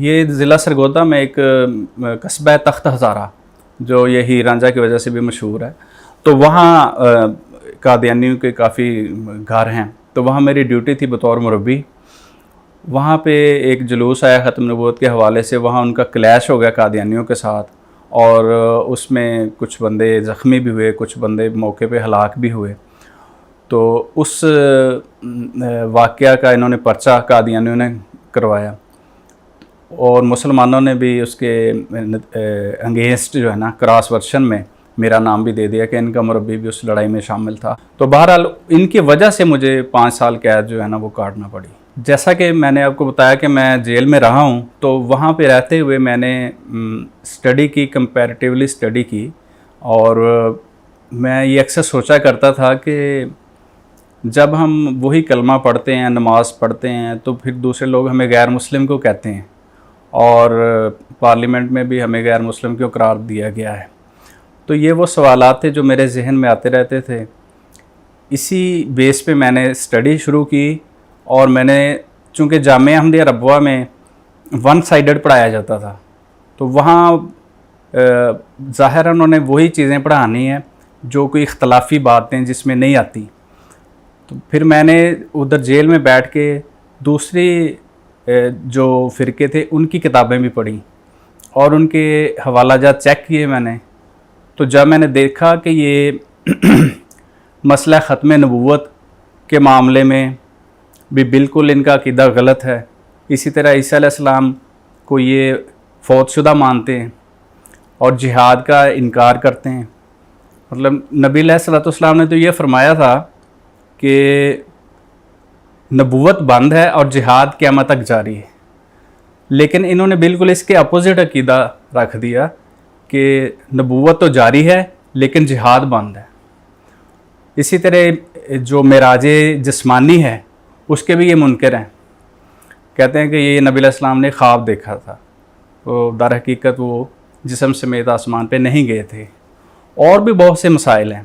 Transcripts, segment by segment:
یہ ضلع سرگودا میں ایک قصبہ تخت ہزارہ جو یہ ہیر رانجھا کی وجہ سے بھی مشہور ہے، تو وہاں قادیانیوں کے کافی گھر ہیں، تو وہاں میری ڈیوٹی تھی بطور مربی۔ وہاں پہ ایک جلوس آیا ختم نبوت کے حوالے سے، وہاں ان کا کلیش ہو گیا قادیانیوں کے ساتھ، اور اس میں کچھ بندے زخمی بھی ہوئے، کچھ بندے موقع پہ ہلاک بھی ہوئے۔ تو اس واقعہ کا انہوں نے پرچہ قادیانیوں نے کروایا، اور مسلمانوں نے بھی اس کے انگیسٹ جو ہے نا کراس ورشن میں میرا نام بھی دے دیا کہ ان کا مربی بھی اس لڑائی میں شامل تھا۔ تو بہرحال ان کی وجہ سے مجھے 5 سال قید جو ہے نا وہ کاٹنا پڑی۔ جیسا کہ میں نے آپ کو بتایا کہ میں جیل میں رہا ہوں، تو وہاں پہ رہتے ہوئے میں نے اسٹڈی کی، کمپیریٹیولی اسٹڈی کی، اور میں یہ اکثر سوچا کرتا تھا کہ جب ہم وہی کلمہ پڑھتے ہیں، نماز پڑھتے ہیں، تو پھر دوسرے لوگ ہمیں غیر مسلم کیوں کہتے ہیں، اور پارلیمنٹ میں بھی ہمیں غیر مسلم کیوں قرار دیا گیا ہے۔ تو یہ وہ سوالات تھے جو میرے ذہن میں آتے رہتے تھے۔ اسی بیس پہ میں نے اسٹڈی شروع کی، اور میں نے چونکہ جامعہ احمدیہ ربوہ میں ون سائیڈڈ پڑھایا جاتا تھا، تو وہاں ظاہر انہوں نے وہی چیزیں پڑھانی ہیں جو کوئی اختلافی باتیں جس میں نہیں آتی۔ تو پھر میں نے ادھر جیل میں بیٹھ کے دوسری جو فرقے تھے ان کی کتابیں بھی پڑھیں، اور ان کے حوالہ جات چیک کیے میں نے۔ تو جب میں نے دیکھا کہ یہ مسئلہ ختم نبوت کے معاملے میں بھی بالکل ان کا عقیدہ غلط ہے، اسی طرح عیسیٰ علیہ السلام کو یہ فوت شدہ مانتے ہیں اور جہاد کا انکار کرتے ہیں۔ مطلب نبی علیہ السلام نے تو یہ فرمایا تھا کہ نبوت بند ہے اور جہاد قیامت تک جاری ہے، لیکن انہوں نے بالکل اس کے اپوزٹ عقیدہ رکھ دیا کہ نبوت تو جاری ہے لیکن جہاد بند ہے۔ اسی طرح جو معراج جسمانی ہے اس کے بھی یہ منکر ہیں، کہتے ہیں کہ یہ نبی علیہ السلام نے خواب دیکھا تھا، وہ در حقیقت وہ جسم سمیت آسمان پہ نہیں گئے تھے، اور بھی بہت سے مسائل ہیں۔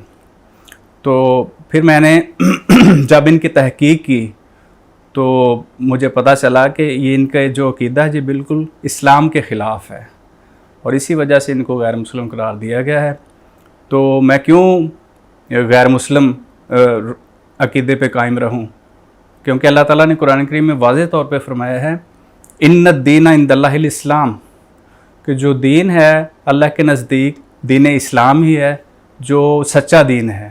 تو پھر میں نے جب ان کی تحقیق کی تو مجھے پتہ چلا کہ یہ ان کا جو عقیدہ ہے یہ بالکل اسلام کے خلاف ہے، اور اسی وجہ سے ان کو غیر مسلم قرار دیا گیا ہے۔ تو میں کیوں غیر مسلم عقیدے پہ قائم رہوں؟ کیونکہ اللہ تعالیٰ نے قرآن کریم میں واضح طور پہ فرمایا ہے ان الدین عند اللہ الاسلام، کہ جو دین ہے اللہ کے نزدیک دین اسلام ہی ہے جو سچا دین ہے۔